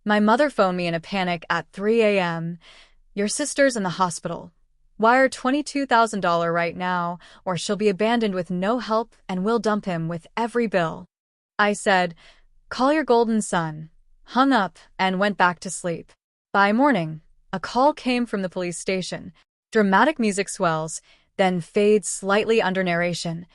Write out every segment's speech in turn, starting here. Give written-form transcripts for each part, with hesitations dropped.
My mother phoned me in a panic at 3 a.m. Your sister's in the hospital. Wire $22,000 right now, or she'll be abandoned with no help and we'll dump him with every bill. I said, call your golden son, hung up, and went back to sleep. By morning, a call came from the police station. Dramatic music swells, then fades slightly under narration.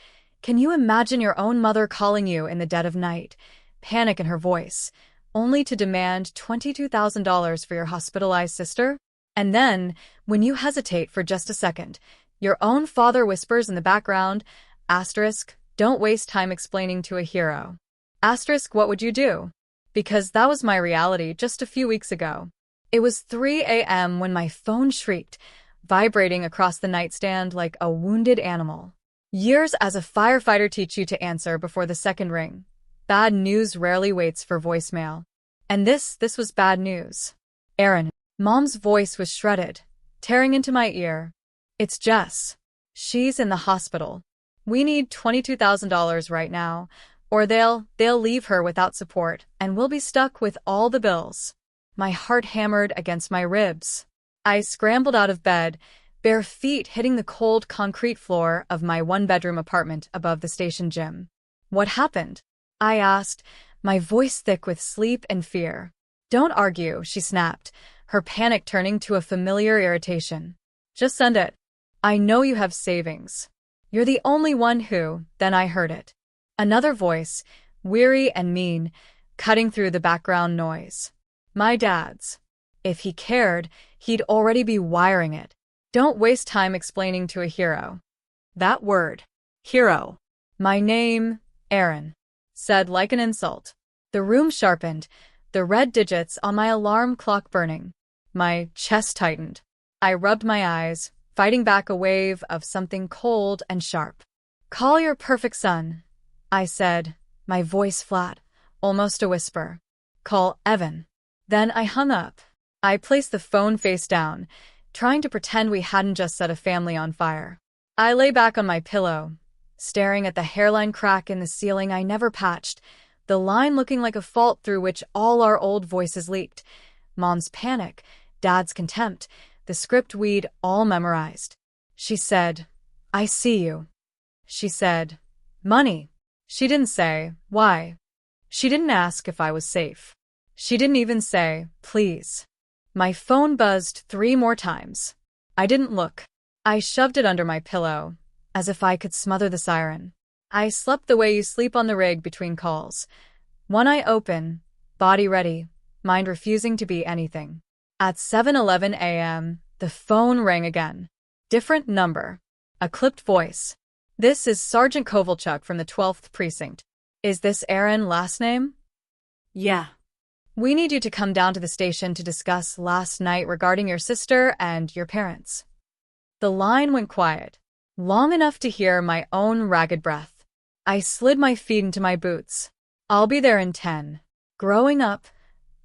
Can you imagine your own mother calling you in the dead of night? Panic in her voice, only to demand $22,000 for your hospitalized sister? And then, when you hesitate for just a second, your own father whispers in the background, asterisk, don't waste time explaining to a hero. Asterisk, what would you do? Because that was my reality just a few weeks ago. It was 3 a.m. when my phone shrieked, vibrating across the nightstand like a wounded animal. Years as a firefighter teach you to answer before the second ring. Bad news rarely waits for voicemail. And this was bad news. Aaron. Mom's voice was shredded, tearing into my ear. It's Jess. She's in the hospital. We need $22,000 right now, or they'll leave her without support, and we'll be stuck with all the bills. My heart hammered against my ribs. I scrambled out of bed, bare feet hitting the cold concrete floor of my one-bedroom apartment above the station gym. What happened? I asked, my voice thick with sleep and fear. Don't argue, she snapped, her panic turning to a familiar irritation. Just send it. I know you have savings. You're the only one who, then I heard it. Another voice, weary and mean, cutting through the background noise. My dad's. If he cared, he'd already be wiring it. Don't waste time explaining to a hero. That word. Hero. My name, Aaron. Said like an insult. The room sharpened, the red digits on my alarm clock burning. My chest tightened. I rubbed my eyes, fighting back a wave of something cold and sharp. Call your perfect son, I said, my voice flat, almost a whisper. Call Evan. Then I hung up. I placed the phone face down, trying to pretend we hadn't just set a family on fire. I lay back on my pillow, staring at the hairline crack in the ceiling I never patched, the line looking like a fault through which all our old voices leaked. Mom's panic, Dad's contempt, the script we'd all memorized. She said, I see you. She said, money. She didn't say, why. She didn't ask if I was safe. She didn't even say, please. My phone buzzed 3 more times. I didn't look. I shoved it under my pillow, as if I could smother the siren. I slept the way you sleep on the rig between calls. One eye open, body ready, mind refusing to be anything. At 7:11 a.m., the phone rang again. Different number. A clipped voice. This is Sergeant Kovalchuk from the 12th Precinct. Is this Aaron last name? Yeah. We need you to come down to the station to discuss last night regarding your sister and your parents. The line went quiet, long enough to hear my own ragged breath. I slid my feet into my boots. I'll be there in 10. Growing up,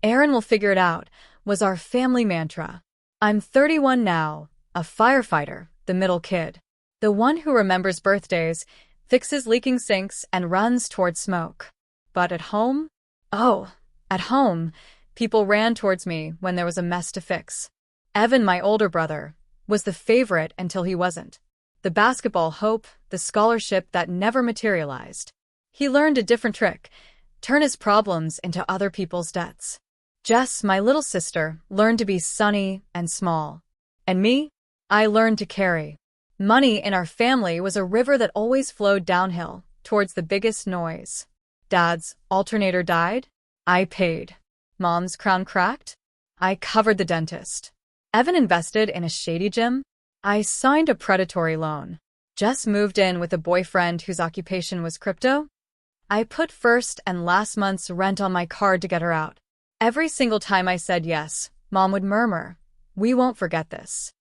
Aaron will figure it out, was our family mantra. I'm 31 now, a firefighter, the middle kid. The one who remembers birthdays, fixes leaking sinks, and runs towards smoke. But at home? Oh, at home, people ran towards me when there was a mess to fix. Evan, my older brother, was the favorite until he wasn't. The basketball hope, the scholarship that never materialized. He learned a different trick, turn his problems into other people's debts. Jess, my little sister, learned to be sunny and small. And me? I learned to carry. Money in our family was a river that always flowed downhill, towards the biggest noise. Dad's alternator died? I paid. Mom's crown cracked? I covered the dentist. Evan invested in a shady gym? I signed a predatory loan. Jess moved in with a boyfriend whose occupation was crypto? I put first and last month's rent on my card to get her out. Every single time I said yes, Mom would murmur, "We won't forget this."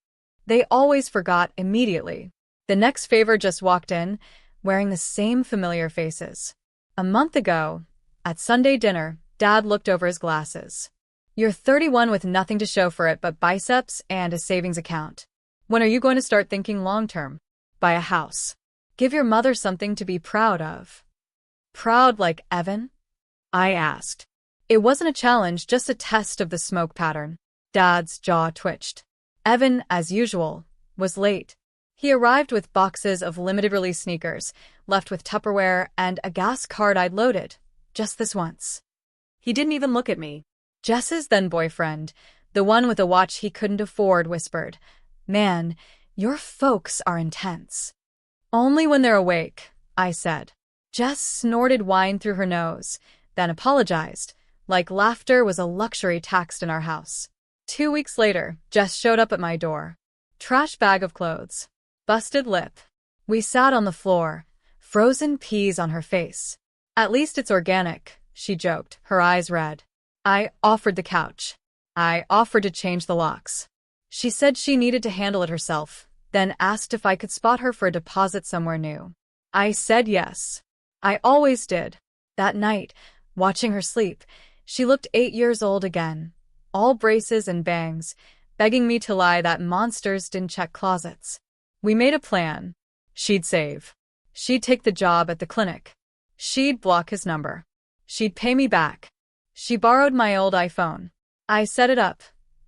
They always forgot immediately. The next favor just walked in, wearing the same familiar faces. A month ago, at Sunday dinner, Dad looked over his glasses. "You're 31 with nothing to show for it but biceps and a savings account. When are you going to start thinking long-term? Buy a house. Give your mother something to be proud of." "Proud like Evan?" I asked. It wasn't a challenge, just a test of the smoke pattern. Dad's jaw twitched. Evan, as usual, was late. He arrived with boxes of limited-release sneakers, left with Tupperware and a gas card I'd loaded, just this once. He didn't even look at me. Jess's then-boyfriend, the one with a watch he couldn't afford, whispered, "Man, your folks are intense." "Only when they're awake," I said. Jess snorted wine through her nose, then apologized, like laughter was a luxury taxed in our house. 2 weeks later, Jess showed up at my door. Trash bag of clothes. Busted lip. We sat on the floor, frozen peas on her face. "At least it's organic," she joked, her eyes red. I offered the couch. I offered to change the locks. She said she needed to handle it herself, then asked if I could spot her for a deposit somewhere new. I said yes. I always did. That night, watching her sleep, she looked 8 years old again, all braces and bangs, begging me to lie that monsters didn't check closets. We made a plan. She'd save. She'd take the job at the clinic. She'd block his number. She'd pay me back. She borrowed my old iPhone. I set it up.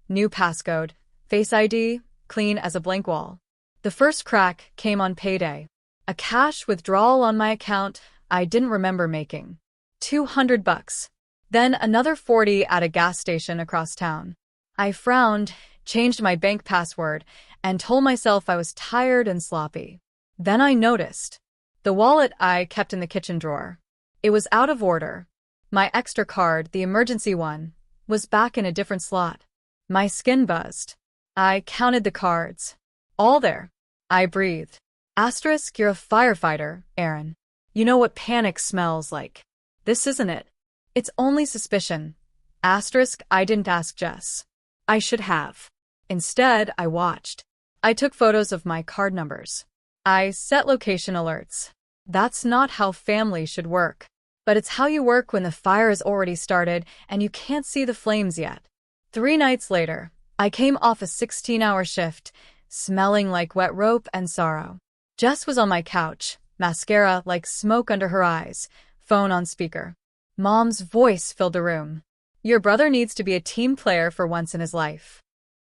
New passcode, Face ID, clean as a blank wall. The first crack came on payday. A cash withdrawal on my account I didn't remember making. $200. Then another 40 at a gas station across town. I frowned, changed my bank password, and told myself I was tired and sloppy. Then I noticed. The wallet I kept in the kitchen drawer. It was out of order. My extra card, the emergency one, was back in a different slot. My skin buzzed. I counted the cards. All there. I breathed. Asterisk, you're a firefighter, Aaron. You know what panic smells like. This isn't it. It's only suspicion. Asterisk, I didn't ask Jess. I should have. Instead, I watched. I took photos of my card numbers. I set location alerts. That's not how family should work. But it's how you work when the fire has already started and you can't see the flames yet. 3 nights later, I came off a 16-hour shift, smelling like wet rope and sorrow. Jess was on my couch, mascara like smoke under her eyes, phone on speaker. Mom's voice filled the room. "Your brother needs to be a team player for once in his life."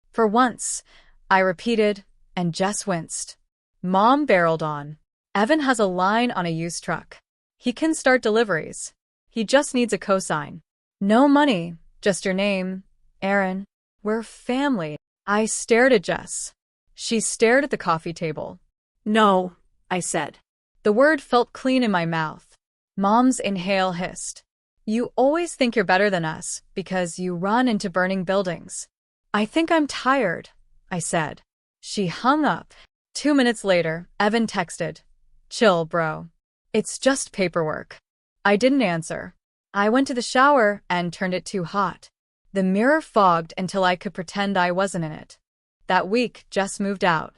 For once, I repeated, and Jess winced. Mom barreled on. "Evan has a line on a used truck. He can start deliveries. He just needs a cosign. No money, just your name, Aaron. We're family." I stared at Jess. She stared at the coffee table. "No," I said. The word felt clean in my mouth. Mom's inhale hissed. "You always think you're better than us because you run into burning buildings." "I think I'm tired," I said. She hung up. 2 minutes later, Evan texted, "Chill, bro. It's just paperwork." I didn't answer. I went to the shower and turned it too hot. The mirror fogged until I could pretend I wasn't in it. That week, Jess moved out.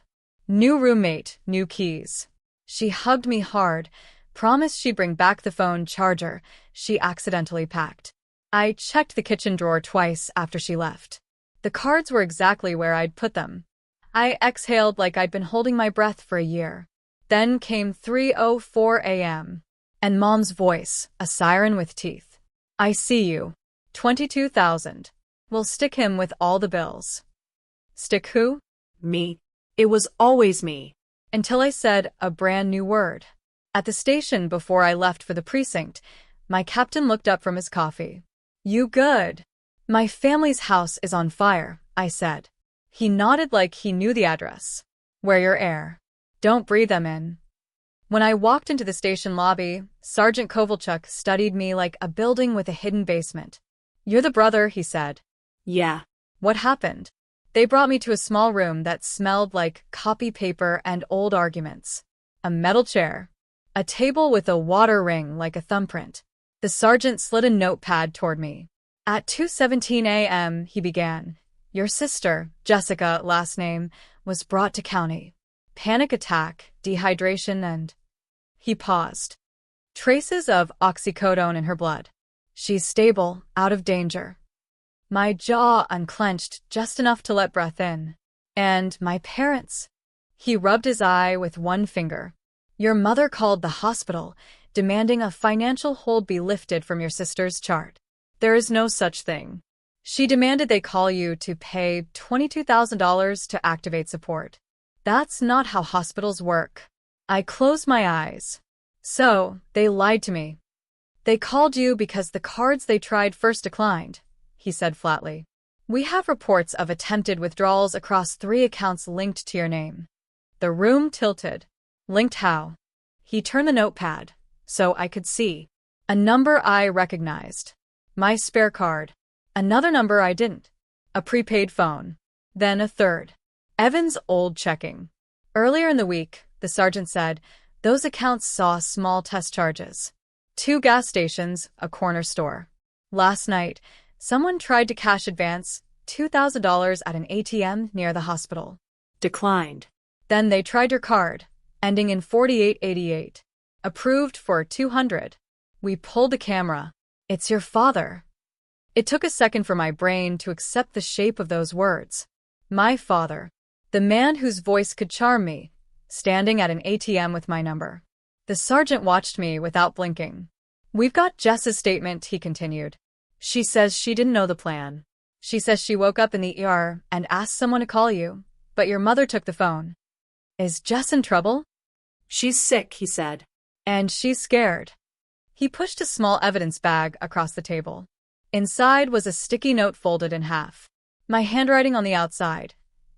New roommate, new keys. She hugged me hard, promised she'd bring back the phone charger she accidentally packed. I checked the kitchen drawer twice after she left. The cards were exactly where I'd put them. I exhaled like I'd been holding my breath for a year. Then came 3:04 a.m. and Mom's voice, a siren with teeth. "I see you. 22,000. We'll stick him with all the bills." Stick who? Me. It was always me. Until I said a brand new word. At the station before I left for the precinct, my captain looked up from his coffee. "You good?" "My family's house is on fire," I said. He nodded like he knew the address. "Where your air. Don't breathe them in." When I walked into the station lobby, Sergeant Kovalchuk studied me like a building with a hidden basement. "You're the brother," he said. "Yeah." "What happened?" They brought me to a small room that smelled like copy paper and old arguments. A metal chair. A table with a water ring like a thumbprint. The sergeant slid a notepad toward me. At 2:17 a.m., he began. "Your sister, Jessica, last name, was brought to county. Panic attack, dehydration and..." He paused. "Traces of oxycodone in her blood. She's stable, out of danger." My jaw unclenched just enough to let breath in. "And my parents?" He rubbed his eye with one finger. "Your mother called the hospital, demanding a financial hold be lifted from your sister's chart. There is no such thing. She demanded they call you to pay $22,000 to activate support. That's not how hospitals work. I closed my eyes. So, they lied to me. They called you because the cards they tried first declined, he said flatly. We have reports of attempted withdrawals across 3 accounts linked to your name. The room tilted. Linked how? He turned the notepad, so I could see. A number I recognized. My spare card. Another number I didn't. A prepaid phone. Then a third. Evan's old checking. Earlier in the week, the sergeant said, those accounts saw small test charges. 2 gas stations, a corner store. Last night, someone tried to cash advance $2,000 at an ATM near the hospital. Declined. Then they tried your card, ending in 4888. Approved for $200. We pulled the camera. It's your father. It took a second for my brain to accept the shape of those words. My father. The man whose voice could charm me, standing at an ATM with my number. The sergeant watched me without blinking. We've got Jess's statement, he continued. She says she didn't know the plan. She says she woke up in the ER and asked someone to call you, but your mother took the phone. Is Jess in trouble? She's sick, he said. And she's scared. He pushed a small evidence bag across the table. Inside was a sticky note folded in half. My handwriting on the outside.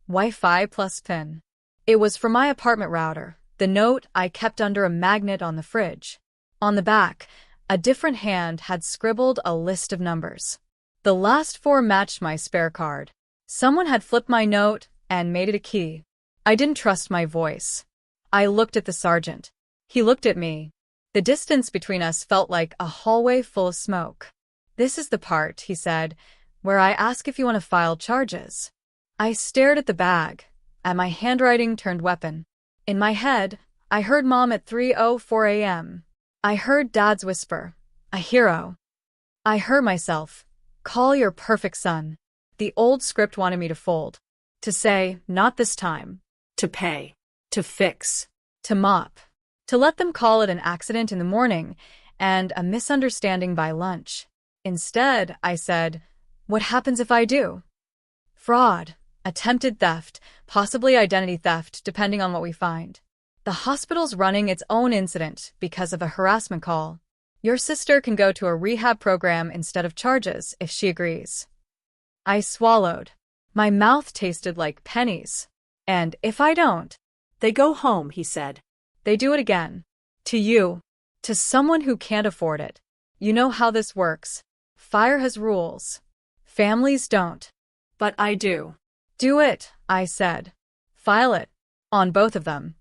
Wi-Fi plus PIN. It was from my apartment router, the note I kept under a magnet on the fridge. On the back, a different hand had scribbled a list of numbers. The last 4 matched my spare card. Someone had flipped my note and made it a key. I didn't trust my voice. I looked at the sergeant. He looked at me. The distance between us felt like a hallway full of smoke. This is the part, he said, where I ask if you want to file charges. I stared at the bag, at my handwriting turned weapon. In my head, I heard Mom at 3:04 a.m. I heard Dad's whisper, a hero. I heard myself, call your perfect son. The old script wanted me to fold. To say, not this time. To pay. To fix. To mop. To let them call it an accident in the morning and a misunderstanding by lunch. Instead, I said, what happens if I do? Fraud, attempted theft, possibly identity theft, depending on what we find. The hospital's running its own incident because of a harassment call. Your sister can go to a rehab program instead of charges if she agrees. I swallowed. My mouth tasted like pennies. And if I don't, they go home, he said. They do it again. To you. To someone who can't afford it. You know how this works. Fire has rules. Families don't. But I do. Do it, I said. File it. On both of them.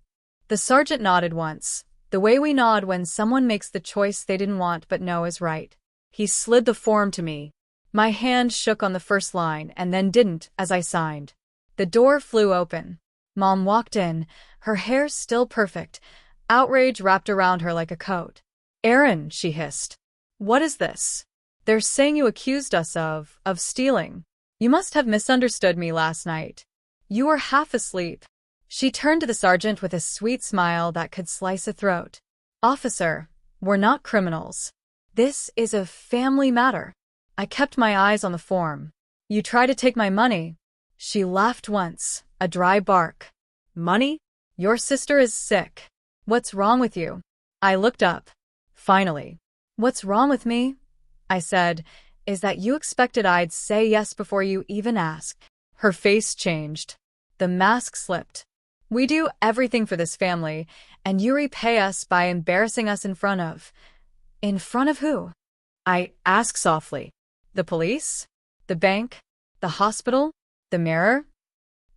The sergeant nodded once, the way we nod when someone makes the choice they didn't want but know is right. He slid the form to me. My hand shook on the first line and then didn't as I signed. The door flew open. Mom walked in, her hair still perfect, outrage wrapped around her like a coat. Aaron, she hissed. What is this? They're saying you accused us of stealing. You must have misunderstood me last night. You were half asleep. She turned to the sergeant with a sweet smile that could slice a throat. Officer, we're not criminals. This is a family matter. I kept my eyes on the form. You try to take my money. She laughed once, a dry bark. Money? Your sister is sick. What's wrong with you? I looked up. Finally. What's wrong with me? I said, is that you expected I'd say yes before you even asked. Her face changed. The mask slipped. We do everything for this family, and you repay us by embarrassing us in front of... In front of who? I asked softly. The police? The bank? The hospital? The mirror?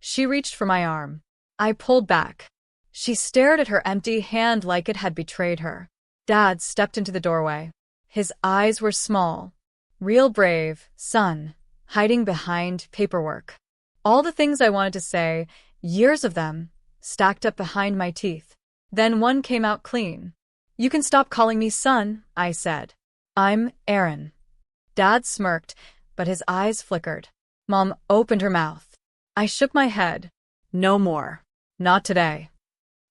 She reached for my arm. I pulled back. She stared at her empty hand like it had betrayed her. Dad stepped into the doorway. His eyes were small. Real brave, son, hiding behind paperwork. All the things I wanted to say, years of them, stacked up behind my teeth. Then one came out clean. You can stop calling me son, I said. I'm Aaron. Dad smirked, but his eyes flickered. Mom opened her mouth. I shook my head. No more. Not today.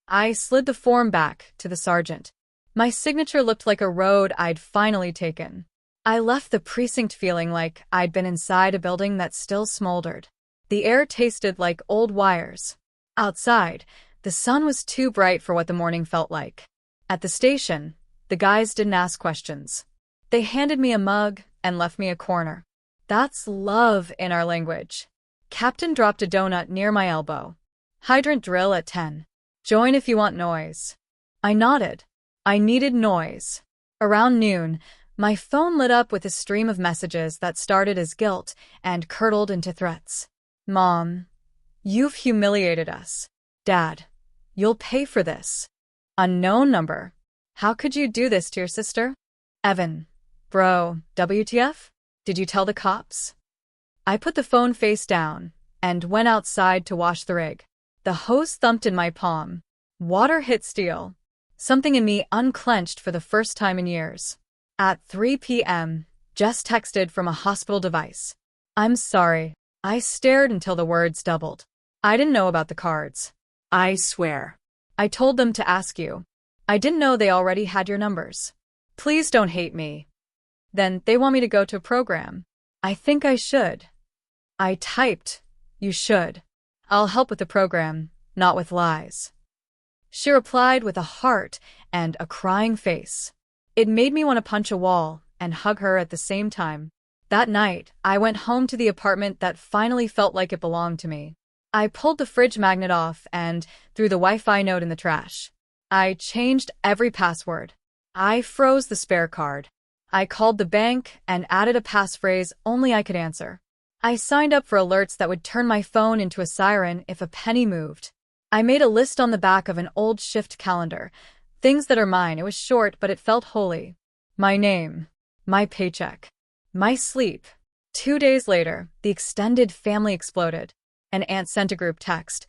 I slid the form back to the sergeant. My signature looked like a road I'd finally taken. I left the precinct feeling like I'd been inside a building that still smoldered. The air tasted like old wires. Outside, the sun was too bright for what the morning felt like. At the station, the guys didn't ask questions. They handed me a mug and left me a corner. That's love in our language. Captain dropped a donut near my elbow. Hydrant drill at 10. Join if you want noise. I nodded. I needed noise. Around noon, my phone lit up with a stream of messages that started as guilt and curdled into threats. Mom, you've humiliated us. Dad, you'll pay for this. Unknown number. How could you do this to your sister? Evan. Bro, WTF? Did you tell the cops? I put the phone face down and went outside to wash the rig. The hose thumped in my palm. Water hit steel. Something in me unclenched for the first time in years. At 3 p.m., Jess texted from a hospital device. I'm sorry. I stared until the words doubled. I didn't know about the cards. I swear. I told them to ask you. I didn't know they already had your numbers. Please don't hate me. Then they want me to go to a program. I think I should. I typed, you should. I'll help with the program, not with lies. She replied with a heart and a crying face. It made me want to punch a wall and hug her at the same time. That night, I went home to the apartment that finally felt like it belonged to me. I pulled the fridge magnet off and threw the Wi-Fi node in the trash. I changed every password. I froze the spare card. I called the bank and added a passphrase only I could answer. I signed up for alerts that would turn my phone into a siren if a penny moved. I made a list on the back of an old shift calendar. Things that are mine. It was short, but it felt holy. My name. My paycheck. My sleep. 2 days later, the extended family exploded. An aunt sent a group text.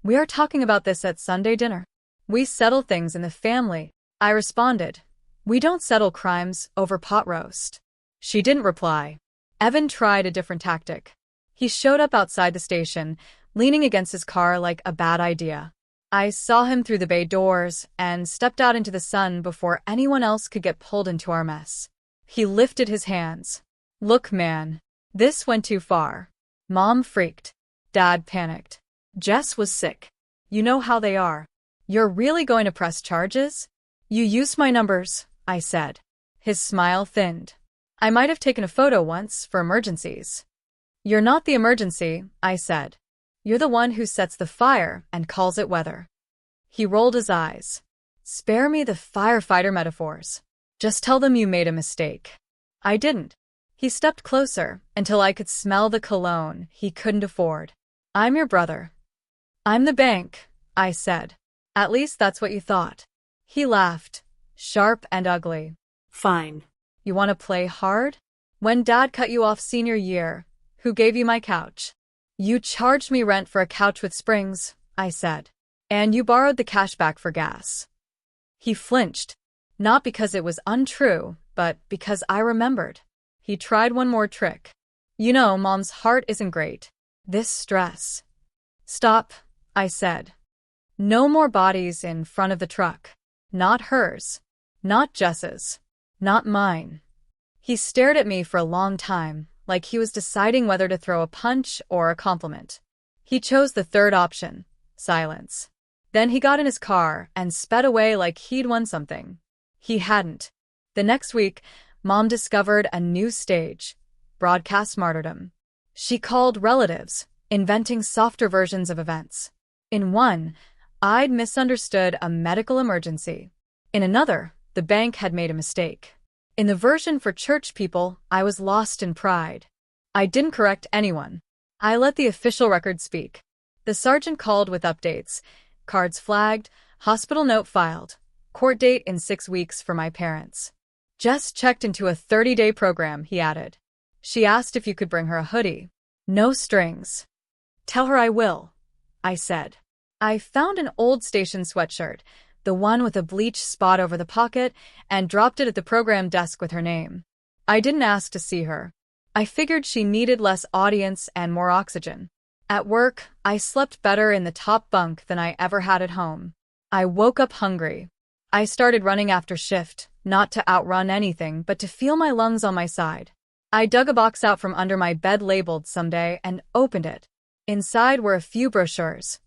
We are talking about this at Sunday dinner. We settle things in the family. I responded. We don't settle crimes over pot roast. She didn't reply. Evan tried a different tactic. He showed up outside the station, leaning against his car like a bad idea. I saw him through the bay doors and stepped out into the sun before anyone else could get pulled into our mess. He lifted his hands. Look, man. This went too far. Mom freaked. Dad panicked. Jess was sick. You know how they are. You're really going to press charges? You used my numbers, I said. His smile thinned. I might have taken a photo once for emergencies. You're not the emergency, I said. You're the one who sets the fire and calls it weather. He rolled his eyes. Spare me the firefighter metaphors. Just tell them you made a mistake. I didn't. He stepped closer until I could smell the cologne he couldn't afford. I'm your brother. I'm the bank, I said. At least that's what you thought. He laughed, sharp and ugly. Fine. You want to play hard? When Dad cut you off senior year, who gave you my couch? You charged me rent for a couch with springs, I said. And you borrowed the cash back for gas. He flinched. Not because it was untrue, but because I remembered. He tried one more trick. You know, Mom's heart isn't great. This stress. Stop, I said. No more bodies in front of the truck. Not hers. Not Jess's. Not mine. He stared at me for a long time, like he was deciding whether to throw a punch or a compliment. He chose the third option, silence. Then he got in his car and sped away like he'd won something. He hadn't. The next week, Mom discovered a new stage, broadcast martyrdom. She called relatives, inventing softer versions of events. In one, I'd misunderstood a medical emergency. In another, the bank had made a mistake. In the version for church people, I was lost in pride. I didn't correct anyone. I let the official record speak. The sergeant called with updates. Cards flagged, hospital note filed, court date in 6 weeks for my parents. Jess checked into a 30-day program, he added. She asked if you could bring her a hoodie. No strings. Tell her I will, I said. I found an old station sweatshirt, the one with a bleach spot over the pocket, and dropped it at the program desk with her name. I didn't ask to see her. I figured she needed less audience and more oxygen. At work, I slept better in the top bunk than I ever had at home. I woke up hungry. I started running after shift, not to outrun anything, but to feel my lungs on my side. I dug a box out from under my bed labeled Someday and opened it. Inside were a few brochures.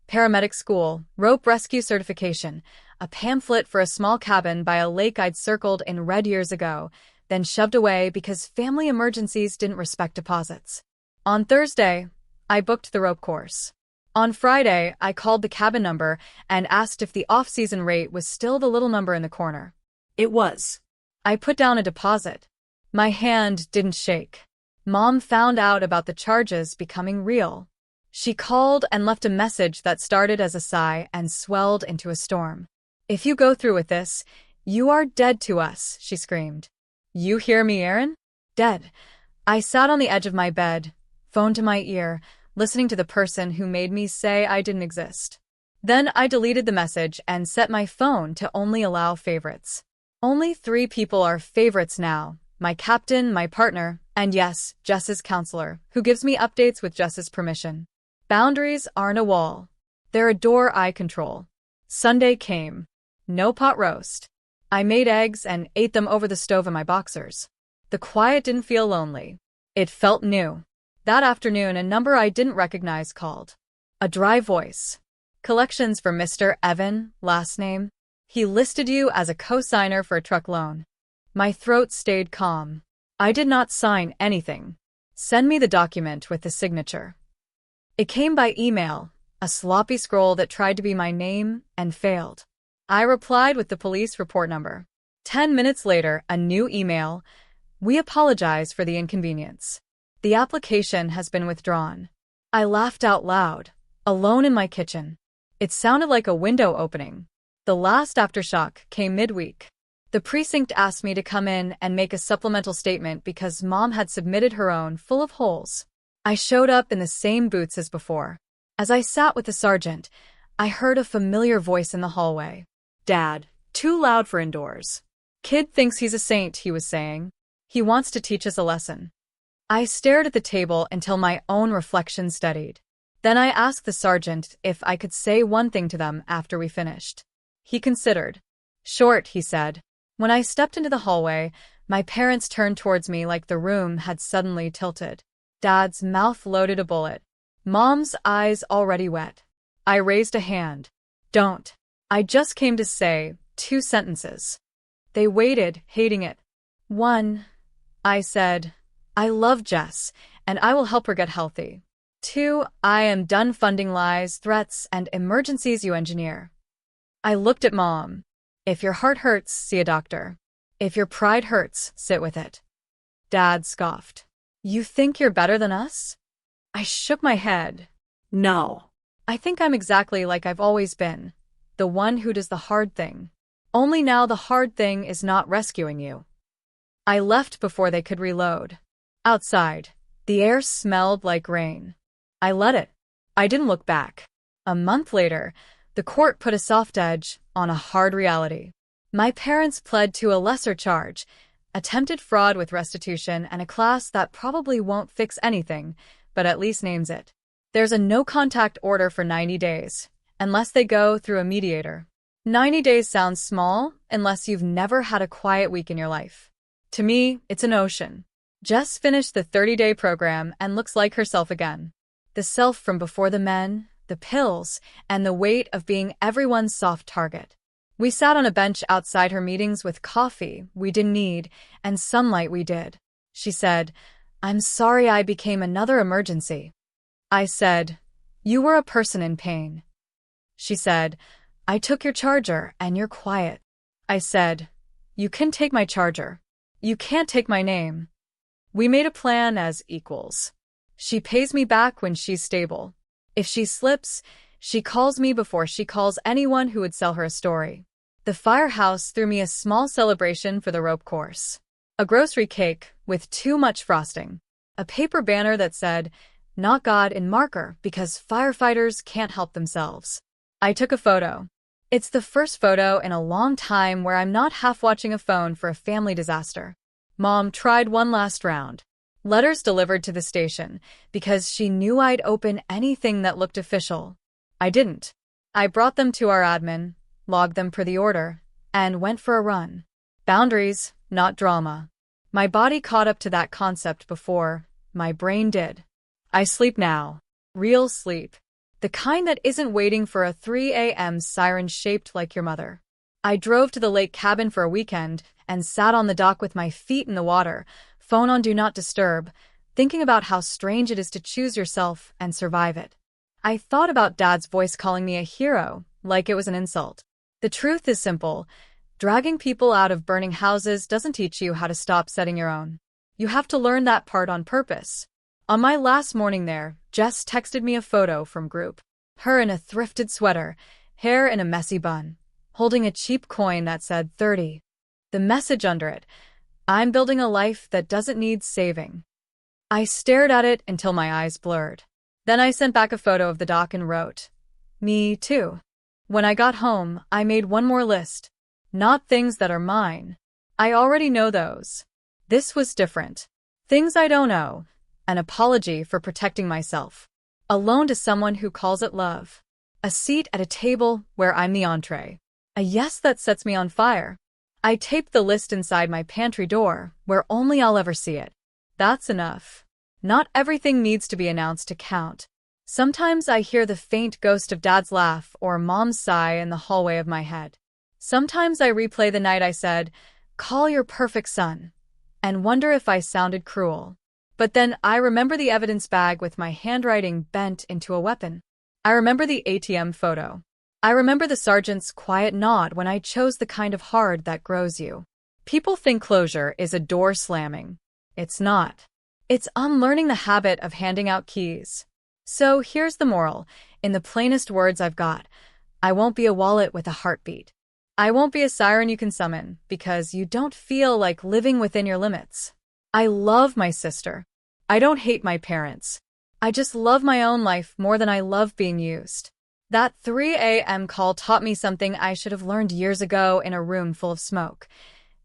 Paramedic school, rope rescue certification, a pamphlet for a small cabin by a lake I'd circled in red years ago, then shoved away because family emergencies didn't respect deposits. On Thursday, I booked the rope course. On Friday, I called the cabin number and asked if the off-season rate was still the little number in the corner. It was. I put down a deposit. My hand didn't shake. Mom found out about the charges becoming real. She called and left a message that started as a sigh and swelled into a storm. "If you go through with this, you are dead to us," she screamed. "You hear me, Aaron? Dead." I sat on the edge of my bed, phone to my ear, listening to the person who made me say I didn't exist. Then I deleted the message and set my phone to only allow favorites. Only 3 people are favorites now: my captain, my partner, and yes, Jess's counselor, who gives me updates with Jess's permission. Boundaries aren't a wall. They're a door I control. Sunday came. No pot roast. I made eggs and ate them over the stove in my boxers. The quiet didn't feel lonely. It felt new. That afternoon, a number I didn't recognize called. A dry voice. "Collections for Mr. Evan, last name. He listed you as a co-signer for a truck loan." My throat stayed calm. I did not sign anything. "Send me the document with the signature." It came by email, a sloppy scroll that tried to be my name and failed. I replied with the police report number. 10 minutes later, a new email. "We apologize for the inconvenience. The application has been withdrawn." I laughed out loud, alone in my kitchen. It sounded like a window opening. The last aftershock came midweek. The precinct asked me to come in and make a supplemental statement because Mom had submitted her own, full of holes. I showed up in the same boots as before. As I sat with the sergeant, I heard a familiar voice in the hallway. "Dad, too loud for indoors. Kid thinks he's a saint," he was saying. "He wants to teach us a lesson." I stared at the table until my own reflection steadied. Then I asked the sergeant if I could say one thing to them after we finished. He considered. "Short," he said. When I stepped into the hallway, my parents turned towards me like the room had suddenly tilted. Dad's mouth loaded a bullet. Mom's eyes already wet. I raised a hand. "Don't. I just came to say 2 sentences." They waited, hating it. "1, I said, I love Jess, and I will help her get healthy. 2, I am done funding lies, threats, and emergencies you engineer." I looked at Mom. "If your heart hurts, see a doctor. If your pride hurts, sit with it." Dad scoffed. "You think you're better than us?" I shook my head. No. "I think I'm exactly like I've always been, the one who does the hard thing. Only now the hard thing is not rescuing you." I left before they could reload. Outside, the air smelled like rain. I let it. I didn't look back. A month later, the court put a soft edge on a hard reality. My parents pled to a lesser charge, attempted fraud with restitution, and a class that probably won't fix anything, but at least names it. There's a no-contact order for 90 days, unless they go through a mediator. 90 days sounds small, unless you've never had a quiet week in your life. To me, it's an ocean. Jess finished the 30-day program and looks like herself again. The self from before the men, the pills, and the weight of being everyone's soft target. We sat on a bench outside her meetings with coffee we didn't need and sunlight we did. She said, "I'm sorry I became another emergency." I said, "You were a person in pain." She said, "I took your charger and you're quiet." I said, "You can take my charger. You can't take my name." We made a plan as equals. She pays me back when she's stable. If she slips, she calls me before she calls anyone who would sell her a story. The firehouse threw me a small celebration for the rope course. A grocery cake with too much frosting. A paper banner that said, "Not God," in marker because firefighters can't help themselves. I took a photo. It's the first photo in a long time where I'm not half watching a phone for a family disaster. Mom tried one last round. Letters delivered to the station, because she knew I'd open anything that looked official. I didn't. I brought them to our admin, logged them per the order, and went for a run. Boundaries, not drama. My body caught up to that concept before my brain did. I sleep now. Real sleep. The kind that isn't waiting for a 3 a.m. siren shaped like your mother. I drove to the lake cabin for a weekend and sat on the dock with my feet in the water, phone on Do Not Disturb, thinking about how strange it is to choose yourself and survive it. I thought about Dad's voice calling me a hero, like it was an insult. The truth is simple. Dragging people out of burning houses doesn't teach you how to stop setting your own. You have to learn that part on purpose. On my last morning there, Jess texted me a photo from group. Her in a thrifted sweater, hair in a messy bun, holding a cheap coin that said 30. The message under it, I'm building a life that doesn't need saving. I stared at it until my eyes blurred. Then I sent back a photo of the dock and wrote, me too. When I got home, I made one more list. Not things that are mine. I already know those. This was different. Things I don't owe. An apology for protecting myself. A loan to someone who calls it love. A seat at a table where I'm the entree. A yes that sets me on fire. I taped the list inside my pantry door, where only I'll ever see it. That's enough. Not everything needs to be announced to count. Sometimes I hear the faint ghost of Dad's laugh or Mom's sigh in the hallway of my head. Sometimes I replay the night I said, call your perfect son, and wonder if I sounded cruel. But then I remember the evidence bag with my handwriting bent into a weapon. I remember the ATM photo. I remember the sergeant's quiet nod when I chose the kind of hard that grows you. People think closure is a door slamming. It's not. It's unlearning the habit of handing out keys. So here's the moral. In the plainest words I've got, I won't be a wallet with a heartbeat. I won't be a siren you can summon because you don't feel like living within your limits. I love my sister. I don't hate my parents. I just love my own life more than I love being used. That 3 a.m. call taught me something I should have learned years ago in a room full of smoke.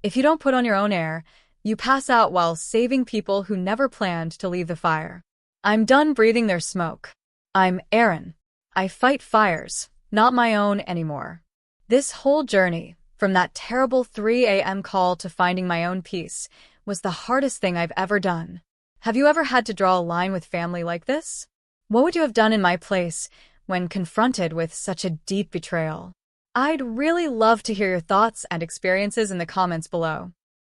If you don't put on your own air, you pass out while saving people who never planned to leave the fire. I'm done breathing their smoke. I'm Aaron. I fight fires, not my own anymore. This whole journey, from that terrible 3 a.m. call to finding my own peace, was the hardest thing I've ever done. Have you ever had to draw a line with family like this? What would you have done in my place when confronted with such a deep betrayal? I'd really love to hear your thoughts and experiences in the comments below.